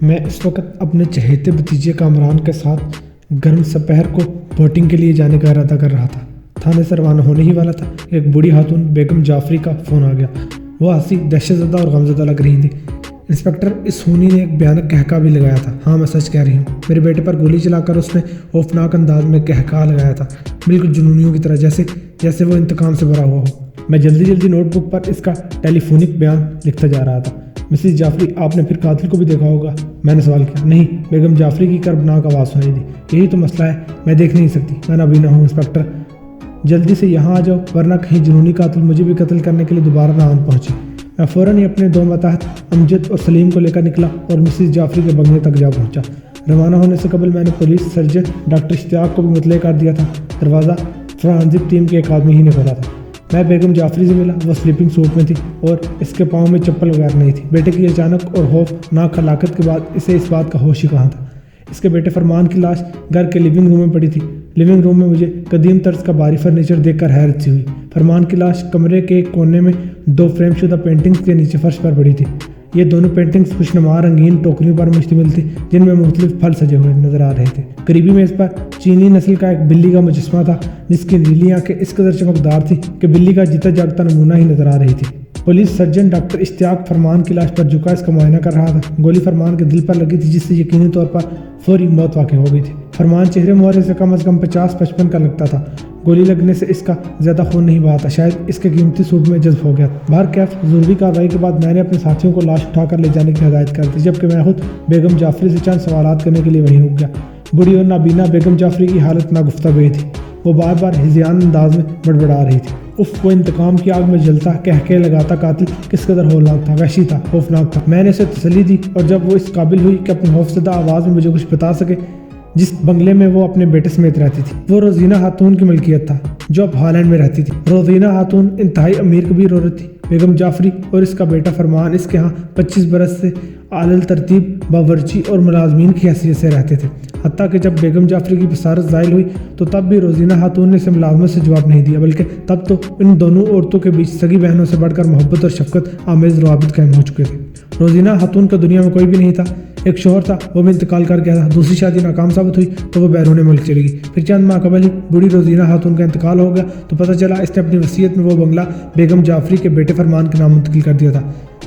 میں اس وقت اپنے چہیتے بھتیجے کامران کے ساتھ گرم سپہر کو ووٹنگ کے لیے جانے کا ارادہ کر رہا تھا۔ تھانے سے روانہ ہونے ہی والا تھا کہ ایک بوڑھی خاتون بیگم جعفری کا فون آ گیا۔ وہ ہنسی دہشت زدہ اور غمزدہ لگ رہی تھی۔ انسپکٹر اس ہونی نے ایک بھیانک کہکا بھی لگایا تھا۔ ہاں، میں سچ کہہ رہی ہوں، میرے بیٹے پر گولی چلا کر اس نے خوفناک انداز میں کہکا لگایا تھا، بالکل جنونیوں کی طرح، جیسے وہ انتقام سے بھرا ہوا ہو۔ میں جلدی نوٹ بک پر اس کا ٹیلی فونک بیان لکھتا جا رہا تھا۔ مسز جعفری، آپ نے پھر قاتل کو بھی دیکھا ہوگا؟ میں نے سوال کیا۔ نہیں، بیگم جعفری کی کربناک آواز سنائی دی۔ یہی تو مسئلہ ہے، میں دیکھ نہیں سکتی، میں نابینا ہوں۔ انسپکٹر، جلدی سے یہاں آ جاؤ، ورنہ کہیں جنونی قاتل مجھے بھی قتل کرنے کے لیے دوبارہ نہ آن پہنچے۔ میں فوراً ہی اپنے 2 ماتحت امجد اور سلیم کو لے کر نکلا اور مسز جعفری کے بنگلے تک جا پہنچا۔ روانہ ہونے سے قبل میں نے پولیس سرجن ڈاکٹر اشتیاق کو بھی مطلع کر دیا تھا۔ دروازہ فرانزک ٹیم کے ایک آدمی ہی نے کھولا تھا۔ میں بیگم جعفری سے ملا۔ وہ سلیپنگ سوٹ میں تھی اور اس کے پاؤں میں چپل وغیرہ نہیں تھی۔ بیٹے کی اچانک اور خوفناک ہلاکت کے بعد اسے اس بات کا ہوش ہی کہاں تھا۔ اس کے بیٹے فرمان کی لاش گھر کے لیونگ روم میں پڑی تھی۔ لیونگ روم میں مجھے قدیم طرز کا بھاری فرنیچر دیکھ کر حیرت سی ہوئی۔ فرمان کی لاش کمرے کے ایک کونے میں 2 فریم شدہ پینٹنگز کے نیچے فرش پر پڑی تھی۔ یہ دونوں پینٹنگز خوشنما رنگین ٹوکریوں پر مشتمل تھی جن میں مختلف پھل سجے ہوئے نظر آ رہے تھے۔ قریبی میز پر چینی نسل کا ایک بلی کا مجسمہ تھا جس کی نیلی آنکھیں اس قدر چمکدار تھی کہ بلی کا جیتا جاگتا نمونہ ہی نظر آ رہی تھی۔ پولیس سرجن ڈاکٹر اشتیاق فرمان کی لاش پر جھکا اس کا معائنہ کر رہا تھا۔ گولی فرمان کے دل پر لگی تھی جس سے یقینی طور پر فوری موت واقع ہو گئی تھی۔ فرمان چہرے مہرے سے کم از کم 50-55 کا لگتا تھا۔ گولی لگنے سے اس کا زیادہ خون نہیں بہا تھا، شاید اس کے قیمتی سوٹ میں جذب ہو گیا۔ باہر کیف ضروری کارروائی کے بعد میں نے اپنے ساتھیوں کو لاش اٹھا کر لے جانے کی ہدایت کر دی، جبکہ میں خود بیگم جعفری سے چند سوالات کرنے کے لیے وہیں رک گیا۔ بوڑھی اور نابینا بیگم جعفری کی حالت ناگفتہ بے تھی۔ وہ بار بار ہذیان انداز میں بڑبڑا رہی تھی۔ وہ انتقام کی آگ میں جلتا کہکے لگاتا قاتل کس قدر ہولناک تھا، وحشی تھا، خوفناک تھا۔ میں نے اسے تسلی دی اور جب وہ اس قابل ہوئی کہ اپنی خوفزدہ آواز میں مجھے کچھ بتا سکے، جس بنگلے میں وہ اپنے بیٹے سمیت رہتی تھی وہ روزینہ خاتون کی ملکیت تھا جو اب ہالینڈ میں رہتی تھی۔ روزینہ خاتون انتہائی امیر کبیر عورت تھی۔ بیگم جعفری اور اس کا بیٹا فرمان اس کے ہاں 25 برس سے اعلی ترتیب باورچی اور ملازمین کی حیثیت سے رہتے تھے۔ حتیٰ کہ جب بیگم جعفری کی بصارت زائل ہوئی تو تب بھی روزینہ خاتون نے اسے ملازمت سے جواب نہیں دیا، بلکہ تب تو ان دونوں عورتوں کے بیچ سگی بہنوں سے بڑھ کر محبت اور شفقت آمیز روابط قائم ہو چکے تھے۔ روزینہ خاتون کا دنیا میں کوئی بھی نہیں تھا۔ ایک شوہر تھا، وہ بھی انتقال کر گیا تھا۔ دوسری شادی ناکام ثابت ہوئی تو وہ بیرون ملک چلی گئی۔ پھر چند ماہ قبل ہی بوڑھی روزینہ خاتون کا انتقال ہو گیا تو پتہ چلا اس نے اپنی وصیت میں وہ بنگلہ بیگم جعفری کے بیٹے فرمان کے نام منتقل کر دیا تھا۔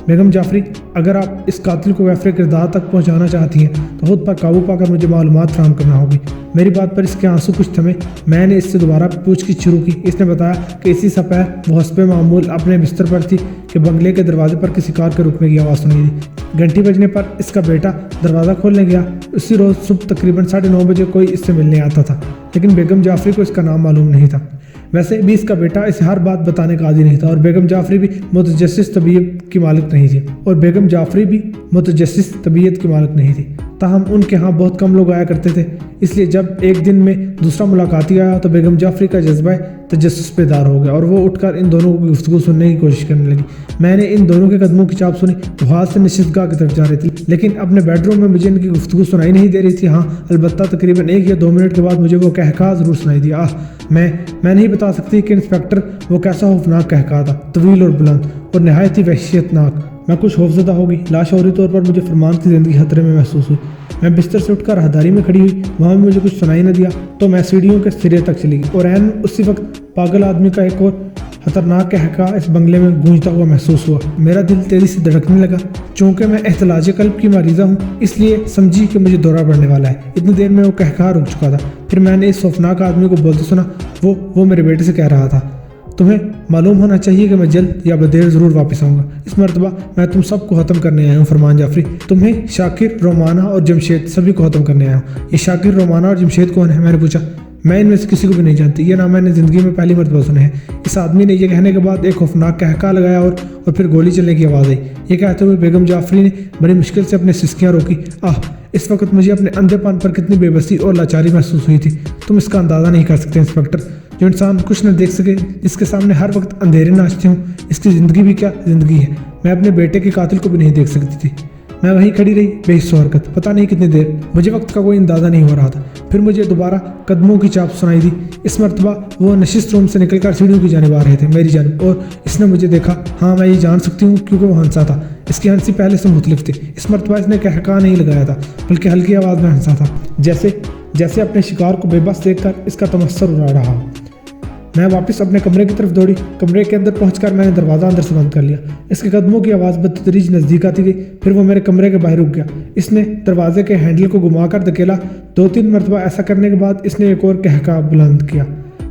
بیگم جعفری، اگر آپ اس قاتل کو وفر کردار تک پہنچانا چاہتی ہیں تو خود پر قابو پا کر مجھے معلومات فراہم کرنا ہوگی۔ میری بات پر اس کے آنسو کچھ تھمے۔ میں نے اس سے دوبارہ پوچھ گچھ شروع کی۔ اس نے بتایا کہ اسی سپہر وہ حسب معمول اپنے بستر پر تھی کہ بنگلے کے دروازے پر کسی کار کے رکنے کی آواز سنی دی۔ گھنٹی بجنے پر اس کا بیٹا دروازہ کھولنے گیا۔ اسی روز صبح تقریباً 9:30 بجے کوئی اس سے ملنے آتا تھا، لیکن بیگم جعفری کو اس کا نام معلوم نہیں تھا۔ ویسے بھی اس کا بیٹا اسے ہر بات بتانے کا عادی نہیں تھا اور بیگم جعفری بھی متجسس طبیعت کی مالک نہیں تھی۔ تاہم ان کے ہاں بہت کم لوگ آیا کرتے تھے، اس لیے جب ایک دن میں دوسرا ملاقاتی آیا تو بیگم جعفری کا جذبہ تجسس بیدار ہو گیا اور وہ اٹھ کر ان دونوں کی گفتگو سننے کی کوشش کرنے لگی۔ میں نے ان دونوں کے قدموں کی چاپ سنی، وہ ہاتھ سے نشست گاہ کی طرف جا رہی تھی، لیکن اپنے بیڈ روم میں مجھے ان کی گفتگو سنائی نہیں دے رہی تھی۔ ہاں، البتہ تقریباً 1 یا 2 منٹ کے بعد مجھے وہ کہکا ضرور سنائی دیا۔ میں نہیں بتا سکتی کہ انسپکٹر وہ کیسا خوفناک کہکا تھا، طویل اور بلند اور نہایت ہی وحشتناک۔ میں کچھ خوفزدہ ہو گئی۔ لاشعوری طور پر مجھے فرمان کی زندگی خطرے میں محسوس ہوئی۔ میں بستر سے اٹھ کر راہداری میں کھڑی ہوئی، وہاں بھی مجھے کچھ سنائی نہ دیا تو میں سیڑھیوں کے سرے تک چلی گئی اور عین اسی وقت پاگل آدمی کا ایک اور خطرناک کہکا اس بنگلے میں گونجتا ہوا محسوس ہوا۔ میرا دل تیزی سے دھڑکنے لگا۔ چونکہ میں احتلاج قلب کی مریضہ ہوں اس لیے سمجھی کہ مجھے دورہ پڑنے والا ہے۔ اتنی دیر میں وہ کہکا رک چکا تھا۔ پھر میں نے اس خوفناک آدمی کو بولتے سنا۔ وہ میرے بیٹے سے کہہ رہا تھا، تمہیں معلوم ہونا چاہیے کہ میں جلد یا بدیر ضرور واپس آؤں گا۔ اس مرتبہ میں تم سب کو ختم کرنے آیا ہوں فرمان جعفری، تمہیں، شاکر، رومانہ اور جمشید، سبھی کو ختم کرنے آیا ہوں۔ یہ شاکر، رومانہ اور جمشید کون ہے؟ میں نے پوچھا۔ میں ان میں سے کسی کو بھی نہیں جانتی، یہ نام میں نے زندگی میں پہلی مرتبہ سنے ہیں۔ اس آدمی نے یہ کہنے کے بعد ایک خوفناک کہکا لگایا اور پھر گولی چلنے کی آواز آئی۔ یہ کہتے ہوئے بیگم جعفری نے بڑی مشکل سے اپنے سسکیاں روکی۔ اس وقت مجھے اپنے اندھے پن پر کتنی بے بسی اور لاچاری محسوس ہوئی تھی، تم اس کا اندازہ نہیں کر سکتے انسپکٹر۔ جو انسان کچھ نہ دیکھ سکے، جس کے سامنے ہر وقت اندھیرے ناچتے ہوں، اس کی زندگی بھی کیا زندگی ہے۔ میں اپنے بیٹے کے قاتل کو بھی نہیں دیکھ سکتی تھی۔ میں وہیں کھڑی رہی بے حس و حرکت، پتہ نہیں کتنی دیر۔ مجھے وقت کا کوئی اندازہ نہیں ہو رہا تھا۔ پھر مجھے دوبارہ قدموں کی چاپ سنائی دی۔ اس مرتبہ وہ نشست روم سے نکل کر سیڑھیوں کی جانب آ رہے تھے، میری جانب، اور اس نے مجھے دیکھا۔ ہاں، میں یہ جان سکتی ہوں کیونکہ وہ ہنسا تھا۔ اس کی ہنسی پہلے سے مختلف تھی۔ اس مرتبہ اس نے قہقہہ نہیں لگایا تھا بلکہ ہلکی آواز میں ہنسا تھا، جیسے اپنے شکار کو بے بس دیکھ کر اس کا تمسخر اڑا رہا ہو۔ میں واپس اپنے کمرے کی طرف دوڑی۔ کمرے کے اندر پہنچ کر میں نے دروازہ اندر سے بند کر لیا۔ اس کے قدموں کی آواز بتدریج نزدیک آتی گئی، پھر وہ میرے کمرے کے باہر رک گیا۔ اس نے دروازے کے ہینڈل کو گھما کر دھکیلا۔ 2-3 مرتبہ ایسا کرنے کے بعد اس نے ایک اور قہقہہ بلند کیا،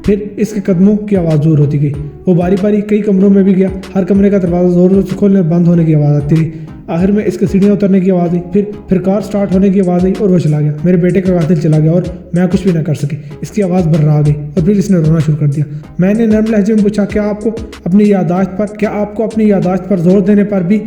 پھر اس کے قدموں کی آواز دور ہوتی گئی۔ وہ باری باری کئی کمروں میں بھی گیا۔ ہر کمرے کا دروازہ زور زور سے کھولنے اور بند ہونے کی آواز آتی رہی۔ آخر میں اس کے سیڑھیاں اترنے کی آواز آئی، پھر کار سٹارٹ ہونے کی آواز آئی اور وہ چلا گیا۔ میرے بیٹے کا قاتل چلا گیا اور میں کچھ بھی نہ کر سکی۔ اس کی آواز برا گئی اور پھر اس نے رونا شروع کر دیا۔ میں نے نرم لہجے میں پوچھا، کیا آپ کو اپنی یادداشت پر زور دینے پر بھی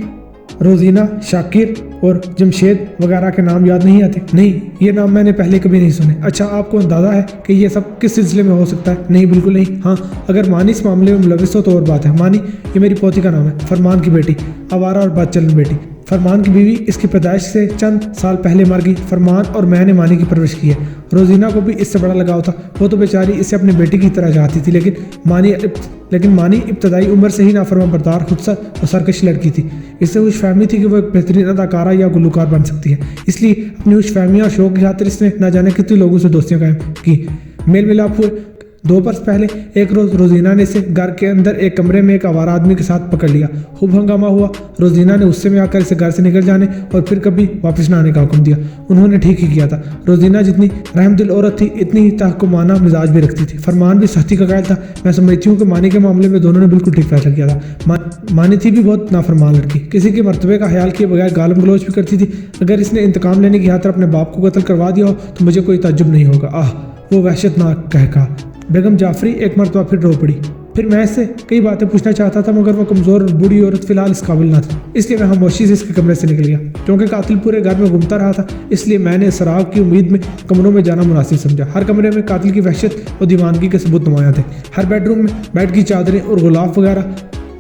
روزینہ، شاکر اور جمشید وغیرہ کے نام یاد نہیں آتے؟ نہیں، یہ نام میں نے پہلے کبھی نہیں سنے۔ اچھا، آپ کو اندازہ ہے کہ یہ سب کس سلسلے میں ہو سکتا ہے؟ نہیں، بالکل نہیں۔ ہاں، اگر مانی اس معاملے میں ملوث ہو تو اور بات ہے۔ مانی، یہ میری پوتی کا نام ہے، فرمان کی بیٹی، آوارہ اور بد چلن بیٹی۔ فرمان کی بیوی اس کی پیدائش سے چند سال پہلے مر گئی۔ فرمان اور میں نے مانی کی پرورش کی ہے۔ روزینہ کو بھی اس سے بڑا لگاؤ تھا، وہ تو بیچاری اسے اپنے بیٹی کی طرح چاہتی تھی، لیکن مانی ابتدائی عمر سے ہی نافرمان بردار، خودسر اور سرکش لڑکی تھی۔ اس سے خوش فہمی تھی کہ وہ ایک بہترین اداکارہ یا گلوکار بن سکتی ہے، اس لیے اپنی خوش فہمی اور شوق کی خاطر اس نے نہ جانے کتنے لوگوں سے دوستیاں قائم کی، میل ملاپ ہوئے۔ 2 برس پہلے ایک روز روزینہ نے اسے گھر کے اندر ایک کمرے میں ایک آوارہ آدمی کے ساتھ پکڑ لیا۔ خوب ہنگامہ ہوا۔ روزینہ نے غصے میں آ کر اسے گھر سے نکل جانے اور پھر کبھی واپس نہ آنے کا حکم دیا۔ انہوں نے ٹھیک ہی کیا تھا۔ روزینہ جتنی رحم دل عورت تھی، اتنی ہی تحکمانہ مزاج بھی رکھتی تھی۔ فرمان بھی سختی کا قائل تھا۔ میں سمجھتی ہوں کہ مانی کے معاملے میں دونوں نے بالکل ٹھیک فیصلہ کیا تھا۔ مانی تھی بھی بہت نافرمان لڑکی، کسی کے مرتبے کا خیال کیے بغیر گالم گلوچ بھی کرتی تھی۔ اگر اس نے انتقام لینے کی خاطر اپنے باپ کو قتل کروا دیا ہو تو مجھے کوئی تعجب نہیں ہوگا۔ آہ، وہ وحشت ناک قہقہہ۔ بیگم جعفری ایک مرتبہ پھر رو پڑی۔ پھر میں اس سے کئی باتیں پوچھنا چاہتا تھا مگر وہ کمزور اور بوڑھی عورت فی الحال اس قابل نہ تھی، اس لیے میں خاموشی سے اس کے کمرے سے نکل گیا۔ کیونکہ قاتل پورے گھر میں گھومتا رہا تھا، اس لیے میں نے سراغ کی امید میں کمروں میں جانا مناسب سمجھا۔ ہر کمرے میں قاتل کی وحشت اور دیوانگی کے ثبوت نمایاں تھے۔ ہر بیڈ روم میں بیڈ کی چادریں اور غلاف وغیرہ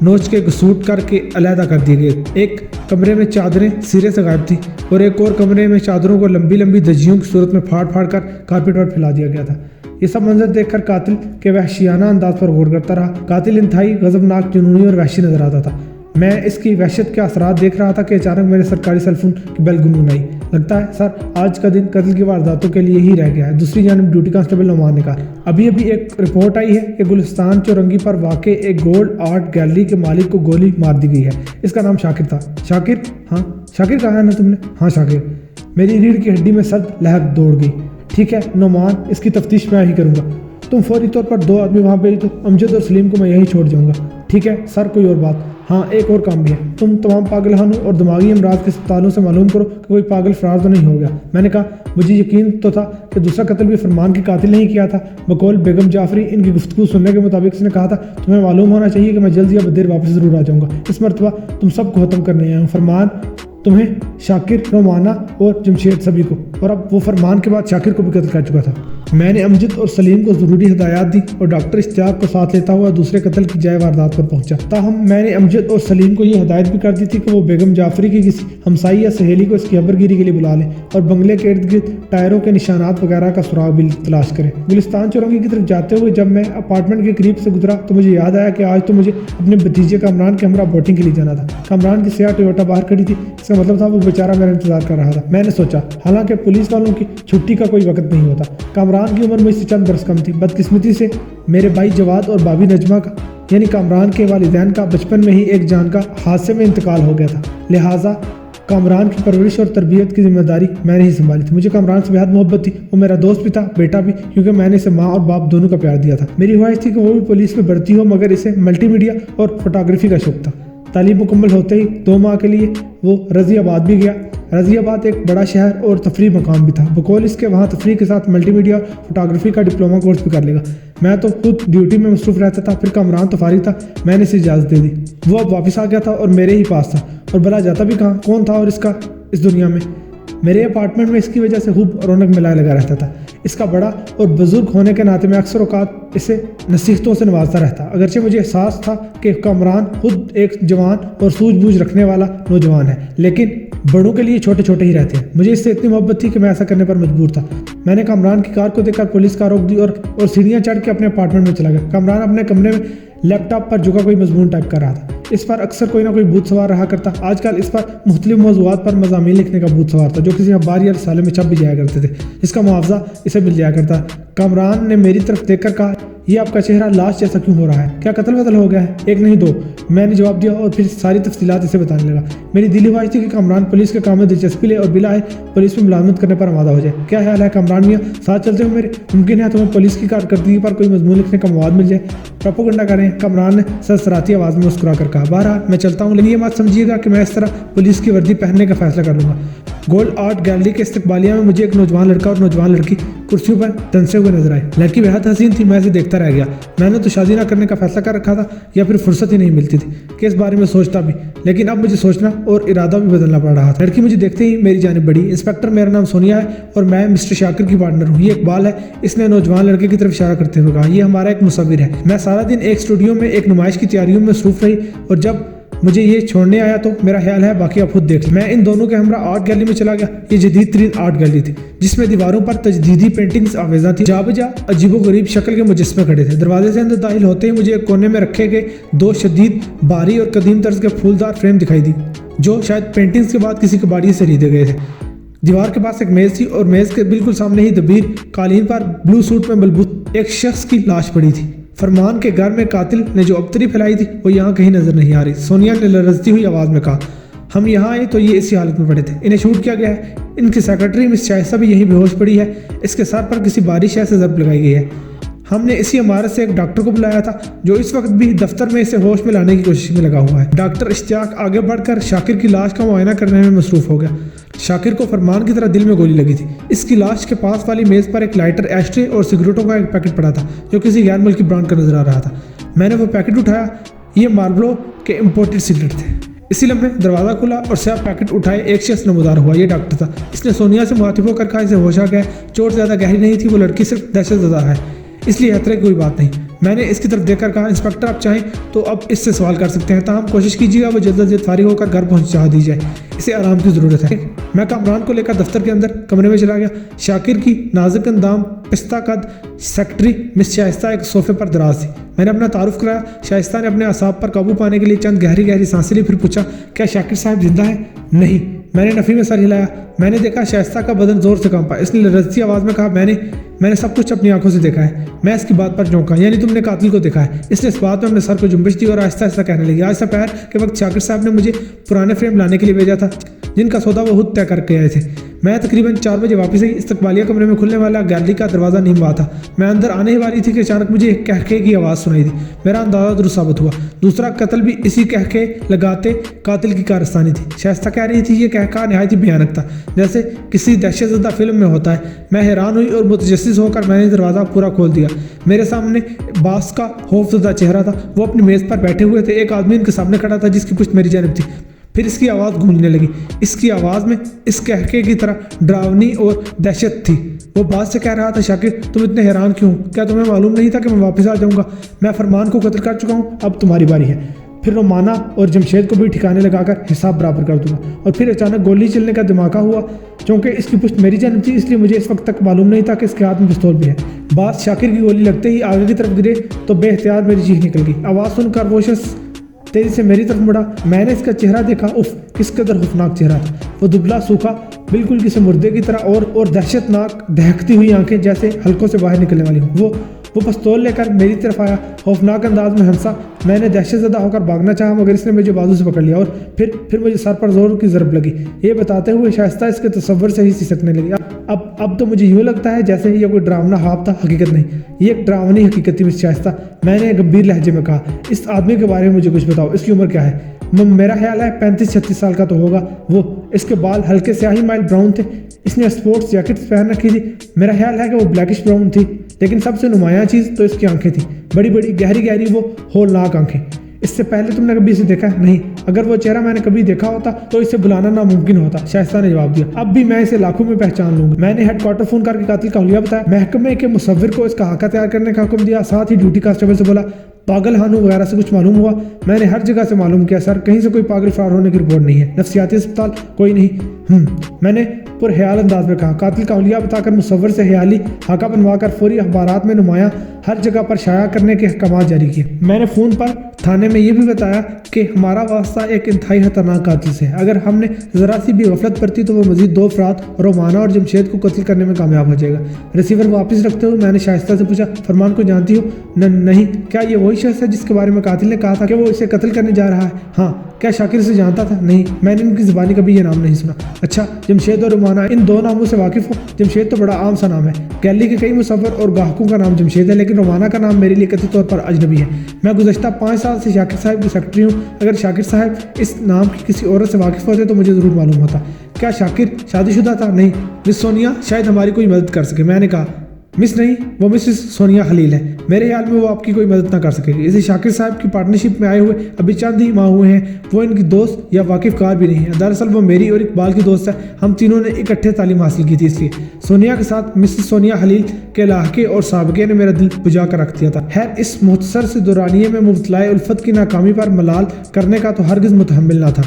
نوچ کے گسوٹ کر کے علیحدہ کر دیے گئے۔ ایک کمرے میں چادریں سرے سے غائب تھیں اور ایک اور کمرے میں چادروں کو لمبی لمبی دجیوں کی صورت میں پھاڑ پھاڑ کر کارپیٹ پر پھیلا دیا گیا تھا۔ یہ سب منظر دیکھ کر قاتل کے وحشیانہ انداز پر غور کرتا رہا۔ قاتل انتہائی غضبناک، جنونی اور وحشی نظر آتا تھا۔ میں اس کی وحشت کے اثرات دیکھ رہا تھا کہ اچانک میرے سرکاری سیل فون کی بیل گنگنائی۔ لگتا ہے سر، آج کا دن قتل کی وارداتوں کے لیے ہی رہ گیا ہے۔ دوسری جانب ڈیوٹی کانسٹیبل نعمان نے کہا، ابھی ایک رپورٹ آئی ہے کہ گلستان چورنگی پر واقع ایک گولڈ آرٹ گیلری کے مالک کو گولی مار دی گئی ہے۔ اس کا نام شاکر تھا۔ شاکر؟ ہاں۔ شاکر کہا ہے نا تم نے؟ ہاں، شاکر۔ میری ریڑھ کی ہڈی میں سرد لہر دوڑ گئی۔ ٹھیک ہے نعمان، اس کی تفتیش میں ہی کروں گا۔ تم فوری طور پر 2 آدمی وہاں بھیج دو، امجد اور سلیم کو میں یہیں چھوڑ جاؤں گا۔ ٹھیک ہے سر، کوئی اور بات؟ ہاں، ایک اور کام بھی ہے۔ تم تمام پاگل خانوں اور دماغی امراض کے اسپتالوں سے معلوم کرو کہ کوئی پاگل فرار تو نہیں ہو گیا۔ میں نے کہا، مجھے یقین تو تھا کہ دوسرا قتل بھی فرمان کے قاتل نہیں کیا تھا۔ بقول بیگم جعفری ان کی گفتگو سننے کے مطابق اس نے کہا تھا، تمہیں معلوم ہونا چاہیے کہ میں جلد یا بدیر واپس ضرور آ جاؤں گا۔ اس مرتبہ تم سب کو ختم کرنے آیا ہوں، فرمان، تمہیں، شاکر، رومانہ اور جمشید، سبھی کو۔ اور اب وہ فرمان کے بعد شاکر کو بھی قتل کر چکا تھا۔ میں نے امجد اور سلیم کو ضروری ہدایات دی اور ڈاکٹر اشتیاق کو ساتھ لیتا ہوا دوسرے قتل کی جائے واردات پر پہنچا۔ تاہم میں نے امجد اور سلیم کو یہ ہدایت بھی کر دی تھی کہ وہ بیگم جعفری کی کسی ہمسائی یا سہیلی کو اس کی خبر گیری کے لیے بلا لیں اور بنگلے کے ارد گرد ٹائروں کے نشانات وغیرہ کا سراغ بھی تلاش کریں۔ گلستان چورنگی کی طرف جاتے ہوئے جب میں اپارٹمنٹ کے قریب سے گزرا تو مجھے یاد آیا کہ آج تو مجھے اپنے بھتیجے کامران کے ہمراہ بوٹنگ کے لیے جانا تھا۔ کامران کی سیاہ ٹویوٹا باہر کھڑی تھی، اس کا مطلب تھا وہ بیچارہ میرا انتظار کر رہا تھا۔ میں نے سوچا، حالانکہ پولیس والوں کی چھٹی کا کوئی وقت نہیں ہوتا۔ کامران کی عمر مجھ سے چند برس کم تھی۔ بدقسمتی سے میرے بھائی جواد اور بھابھی نجمہ کا، یعنی کامران کے والدین کا، بچپن میں ہی ایک جان کا حادثے میں انتقال ہو گیا تھا، لہٰذا کامران کی پرورش اور تربیت کی ذمہ داری میں نے ہی سنبھالی تھی۔ مجھے کامران سے بہت محبت تھی، وہ میرا دوست بھی تھا، بیٹا بھی، کیونکہ میں نے اسے ماں اور باپ دونوں کا پیار دیا تھا۔ میری خواہش تھی کہ وہ بھی پولیس میں بھرتی ہو، مگر اسے ملٹی میڈیا اور فوٹوگرافی کا شوق تھا۔ تعلیم مکمل ہوتے ہی 2 ماہ کے لیے وہ رضی آباد بھی گیا۔ رضی آباد ایک بڑا شہر اور تفریح مقام بھی تھا۔ بقول اس کے وہاں تفریح کے ساتھ ملٹی میڈیا اور فوٹوگرافی کا ڈپلومہ کورس بھی کر لے گا۔ میں تو خود ڈیوٹی میں مصروف رہتا تھا، پھر کامران تو فارغ تھا، میں نے اسے اجازت دے دی۔ وہ اب واپس آ گیا تھا اور میرے ہی پاس تھا، اور بھلا جاتا بھی کہاں، کون تھا اور اس دنیا میں؟ میرے اپارٹمنٹ میں اس کی وجہ سے خوب رونق ملا لگا رہتا تھا۔ اس کا بڑا اور بزرگ ہونے کے ناطے میں اکثر اوقات اسے نصیحتوں سے نوازتا رہتا، اگرچہ مجھے احساس تھا کہ کامران خود ایک جوان اور سوجھ بوجھ رکھنے والا نوجوان ہے، لیکن بڑوں کے لیے چھوٹے چھوٹے ہی رہتے ہیں۔ مجھے اس سے اتنی محبت تھی کہ میں ایسا کرنے پر مجبور تھا۔ میں نے کامران کی کار کو دیکھ کر پولیس کار روک دی اور سیڑھیاں چڑھ کے اپنے اپارٹمنٹ میں چلا گیا۔ کامران اپنے کمرے میں لیپ ٹاپ پر جھکا کوئی مضمون ٹائپ کر رہا تھا۔ اس پر اکثر کوئی نہ کوئی بھوت سوار رہا کرتا۔ آج کل اس پر مختلف موضوعات پر مضامین لکھنے کا بھوت سوار تھا جو کسی اخبار یا رسالے میں چھپ بھی جایا کرتے تھے، جس کا معاوضہ اسے مل جایا کرتا۔ کامران نے میری طرف دیکھ کر کہا، یہ آپ کا چہرہ لاش جیسا کیوں ہو رہا ہے؟ کیا قتل وتل ہو گیا ہے؟ ایک نہیں دو، میں نے جواب دیا اور پھر ساری تفصیلات اسے بتانے لگا۔ میری دلی خواہش تھی کہ کامران پولیس کے کام میں دلچسپی لے اور بلا ہے پولیس میں ملازمت کرنے پر آمادہ ہو جائے۔ کیا خیال ہے کامران میاں، ساتھ چلتے ہو میرے؟ ممکن ہے تمہیں پولیس کی کارکردگی پر کوئی مضمون لکھنے کا مواد مل جائے۔ پروپیگنڈا کریں، کامران نے سرسراتی آواز میں مسکرا کر کہا۔ بہرحال میں چلتا ہوں، لیکن یہ بات سمجھیے گا کہ میں اس طرح پولیس کی وردی پہننے کا فیصلہ کر لوں گا۔ گولڈ آرٹ گیلری کے استقبالیہ میں مجھے ایک نوجوان لڑکا اور نوجوان لڑکی کرسیوں پر دنسے ہوئے نظر آئے۔ لڑکی بہت حسین تھی، میں اسے دیکھتا رہ گیا۔ میں نے تو شادی نہ کرنے کا فیصلہ کر رکھا تھا، یا پھر فرصت ہی نہیں ملتی تھی کہ اس بارے میں سوچتا بھی، لیکن اب مجھے سوچنا اور ارادہ بھی بدلنا پڑ رہا تھا۔ لڑکی مجھے دیکھتے ہی میری جانب بڑھی۔ انسپکٹر، میرا نام سونیا ہے اور میں مسٹر شاکر کی پارٹنر ہوں۔ یہ اقبال ہے، اس نے نوجوان لڑکے کی طرف اشارہ کرتے ہوئے کہا۔ یہ ہمارا ایک مصور ہے۔ میں سارا دن ایک اسٹوڈیو میں ایک نمائش کی تیاریوں میں مصروف رہی اور جب مجھے یہ چھوڑنے آیا تو میرا خیال ہے باقی آپ خود دیکھ لیں۔ میں ان دونوں کے ہمراہ آرٹ گیلری میں چلا گیا۔ یہ جدید ترین آرٹ گیلری تھی جس میں دیواروں پر تجدیدی پینٹنگز آویزاں تھیں۔ جا بجا عجیب و غریب شکل کے مجسمے کھڑے تھے۔ دروازے سے اندر داخل ہوتے ہی مجھے ایک کونے میں رکھے گئے دو شدید بھاری اور قدیم طرز کے پھولدار فریم دکھائی دی جو شاید پینٹنگز کے بعد کسی کباڑی سے خریدے گئے تھے۔ دیوار کے پاس ایک میز تھی اور میز کے بالکل سامنے ہی دبیر قالین پر بلو سوٹ میں ملبوس ایک شخص کی لاش پڑی تھی۔ فرمان کے گھر میں قاتل نے جو ابتری پھیلائی تھی وہ یہاں کہیں نظر نہیں آ رہی۔ سونیا نے لرزتی ہوئی آواز میں کہا، ہم یہاں آئے تو یہ اسی حالت میں پڑے تھے۔ انہیں شوٹ کیا گیا ہے۔ ان کی سیکرٹری مس شائستہ بھی یہیں بے ہوش پڑی ہے۔ اس کے سر پر کسی باری شے سے ضرب لگائی گئی ہے۔ ہم نے اسی عمارت سے ایک ڈاکٹر کو بلایا تھا جو اس وقت بھی دفتر میں اسے ہوش میں لانے کی کوشش میں لگا ہوا ہے۔ ڈاکٹر اشتیاق آگے بڑھ کر شاکر کی لاش کا معائنہ کرنے میں مصروف ہو گیا۔ شاکر کو فرمان کی طرح دل میں گولی لگی تھی۔ اس کی لاش کے پاس والی میز پر ایک لائٹر، ایشٹرے اور سگریٹوں کا ایک پیکٹ پڑا تھا جو کسی غیر ملکی برانڈ کا نظر آ رہا تھا۔ میں نے وہ پیکٹ اٹھایا، یہ مارلبورو کے امپورٹڈ سگریٹ تھے۔ اسی لمحے دروازہ کھلا اور سیاہ پیکٹ اٹھائے ایک شخص نمودار ہوا۔ یہ ڈاکٹر تھا۔ اس نے سونیا سے مخاطب ہو کر کہا، اسے ہوش آ گیا ہے، چوٹ زیادہ گہری نہیں تھی، وہ لڑکی صرف دہشت زدہ ہے، اس لیے خطرے کی کوئی بات نہیں۔ میں نے اس کی طرف دیکھ کر کہا، انسپکٹر آپ چاہیں تو اب اس سے سوال کر سکتے ہیں، تاہم کوشش کیجیے گا وہ جلد از جلد فارغ ہو کر گھر پہنچا دی جائے، اسے آرام کی ضرورت ہے۔ میں کامران کو لے کر دفتر کے اندر کمرے میں چلا گیا۔ شاکر کی نازک اندام پستہ قد سیکرٹری مس شائستہ ایک صوفے پر دراز تھی۔ میں نے اپنا تعارف کرایا۔ شائستہ نے اپنے اعصاب پر قابو پانے کے لیے چند گہری سانسیں لی، پھر پوچھا، کیا شاکر صاحب زندہ ہے؟ نہیں۔ میں نے نفی میں سر ہلایا۔ میں نے دیکھا شائستہ کا بدن زور سے کانپا۔ اس نے لرزتی آواز میں کہا، میں نے سب کچھ اپنی آنکھوں سے دیکھا ہے۔ میں اس کی بات پر چونکا، یعنی تم نے قاتل کو دیکھا ہے؟ اس نے اس بات میں اپنے سر کو جنبش دی اور آہستہ آہستہ کہنے لگی، آج دوپہر کے وقت شاکر صاحب نے مجھے پرانے فریم لانے کے لیے بھیجا تھا جن کا سودا وہ خود طے کر کے آئے تھے۔ میں تقریباً 4 بجے واپس آئی۔ استقبالیہ کمرے میں کھلنے والا گیلری کا دروازہ نہیں ہوا تھا۔ میں اندر آنے ہی والی تھی کہ اچانک مجھے ایک قہقہے کی آواز سنائی دی۔ میرا اندازہ درست ثابت ہوا، دوسرا قتل بھی اسی قہقہے لگاتے قاتل کی کارستانی تھی۔ شائستہ کہہ رہی تھی، یہ قہقہہ نہایت ہی بھیانک تھا، جیسے کسی دہشت زدہ فلم میں ہوتا ہے۔ میں حیران ہوئی اور متجسس ہو کر میں نے دروازہ پورا کھول دیا۔ میرے سامنے باس کا خوفزدہ چہرہ تھا، وہ اپنی میز پر بیٹھے ہوئے تھے۔ ایک آدمی ان کے سامنے کھڑا تھا جس کی پشت میری جانب تھی۔ پھر اس کی آواز گونجنے لگی۔ اس کی آواز میں اس قہقہے کی طرح ڈراؤنی اور دہشت تھی۔ وہ باس سے کہہ رہا تھا، شاکر تم اتنے حیران کیوں؟ کیا تمہیں معلوم نہیں تھا کہ میں واپس آ جاؤں گا؟ میں فرمان کو قتل کر چکا ہوں، اب تمہاری باری ہے۔ پھر رومانہ اور جمشید کو بھی ٹھکانے لگا کر حساب برابر کر دوں گا۔ اور پھر اچانک گولی چلنے کا دھماکہ ہوا۔ چونکہ اس کی پشت میری جانب تھی اس لیے مجھے اس وقت تک معلوم نہیں تھا کہ اس کے ہاتھ میں پستول بھی ہے۔ باس شاکر کی گولی لگتے ہی آگے کی طرف گرے تو بے اختیار میری چیخ نکل گئی۔ آواز سن کر وہ شخص تیزی سے میری طرف مڑا۔ میں نے اس کا چہرہ دیکھا، اف کس قدر خوفناک چہرہ تھا۔ وہ دبلا سوکھا، بالکل کسی مردے کی طرح، اور دہشت ناک دہکتی ہوئی آنکھیں جیسے حلقوں سے باہر نکلنے والی ہوں۔ وہ پستول لے کر میری طرف آیا، خوفناک انداز میں ہنسا۔ میں نے دہشت زدہ ہو کر بھاگنا چاہا مگر اس نے مجھے بازو سے پکڑ لیا اور پھر مجھے سر پر زور کی ضرب لگی۔ یہ بتاتے ہوئے شائستہ اس کے تصور سے ہی سسکنے لگی۔ اب تو مجھے یوں لگتا ہے جیسے یہ کوئی ڈراؤنا خواب تھا، حقیقت نہیں، یہ ایک ڈراؤنی حقیقت تھی مس شائستہ۔ میں نے گمبھیر لہجے میں کہا، اس آدمی کے بارے میں مجھے کچھ بتاؤ، اس کی عمر کیا ہے؟ میرا خیال ہے 35-36 سال کا تو ہوگا۔ اس کے بال ہلکے سیاہی مائل براؤن تھے۔ اس نے اسپورٹس جیکٹ پہن رکھی تھی۔ میرا خیال ہے کہ وہ بلیکش براؤن تھی، لیکن سب سے نمایاں چیز تو اس کی آنکھیں تھیں، بڑی بڑی گہری وہ ہولناک آنکھیں۔ اس سے پہلے تم نے کبھی اسے دیکھا ہے؟ نہیں۔ اگر وہ چہرہ میں نے کبھی دیکھا ہوتا تو اسے بلانا ناممکن ہوتا، شائستہ نے جواب دیا۔ اب بھی میں اسے لاکھوں میں پہچان لوں گا۔ میں نے ہیڈ کوارٹر فون کر کے قاتل کا حلیہ بتایا، محکمے کے مصور کو اس کا خاکہ تیار کرنے کا حکم دیا، ساتھ ہی ڈیوٹی کانسٹیبل سے بولا پاگل ہانو وغیرہ سے کچھ معلوم ہوا؟ میں نے ہر جگہ سے معلوم کیا سر، کہیں سے کوئی پاگل فرار ہونے کی رپورٹ نہیں ہے۔ نفسیاتی اسپتال کوئی نہیں؟ میں نے پر خیال انداز میں کہا۔ قاتل کا حلیہ بتا کر مصور سے خیالی خاکہ بنوا کر فوری اخبارات میں نمایاں ہر جگہ پر شائع کرنے کے احکامات جاری کیے۔ میں نے فون پر تھانے میں یہ بھی بتایا کہ ہمارا واسطہ ایک انتہائی خطرناک قاتل سے ہے، اگر ہم نے ذرا سی بھی غفلت برتی تو وہ مزید 2 افراد رومانہ اور جمشید کو قتل کرنے میں کامیاب ہو جائے گا۔ ریسیور واپس رکھتے ہوئے میں نے شائستہ سے پوچھا، فرمان کو جانتی ہو؟ نہیں۔ کیا یہ وہی شخص ہے جس کے بارے میں قاتل نے کہا تھا کہ وہ اسے قتل کرنے جا رہا ہے؟ ہاں۔ کیا شاکر سے جانتا تھا؟ نہیں، میں نے ان کی زبانی کبھی یہ نام نہیں سنا۔ اچھا، جمشید اور رومانہ ان 2 ناموں سے واقف ہو؟ جمشید تو بڑا عام سا نام ہے، گیلری کے کئی مصور اور گاہکوں کا نام جمشید ہے، لیکن رومانہ کا نام میرے لیے قطعی طور پر اجنبی ہے۔ میں گزشتہ 5 سال سے شاکر صاحب کی سیکرٹری ہوں، اگر شاکر صاحب اس نام کی کسی عورت سے واقف ہوتے تو مجھے ضرور معلوم ہوتا۔ کیا شاکر شادی شدہ تھا؟ نہیں۔ مس سونیا شاید ہماری کوئی مدد کر سکے۔ میں نے کہا، مس نہیں، وہ مسز سونیا خلیل ہے، میرے خیال میں وہ آپ کی کوئی مدد نہ کر سکے گی۔ اسے شاکر صاحب کی پارٹنرشپ میں آئے ہوئے ابھی چند ہی ماہ ہوئے ہیں، وہ ان کی دوست یا واقف کار بھی نہیں ہے۔ دراصل وہ میری اور اقبال کی دوست ہے، ہم تینوں نے اکٹھے تعلیم حاصل کی تھی، اس لیے سونیا کے ساتھ مسز سونیا خلیل کے لاحقے اور سابقے نے میرا دل بجا کر رکھ دیا تھا۔ خیر، اس مختصر سے دورانیے میں مبتلائے الفت کی ناکامی پر ملال کرنے کا تو ہرگز متحمل نہ تھا۔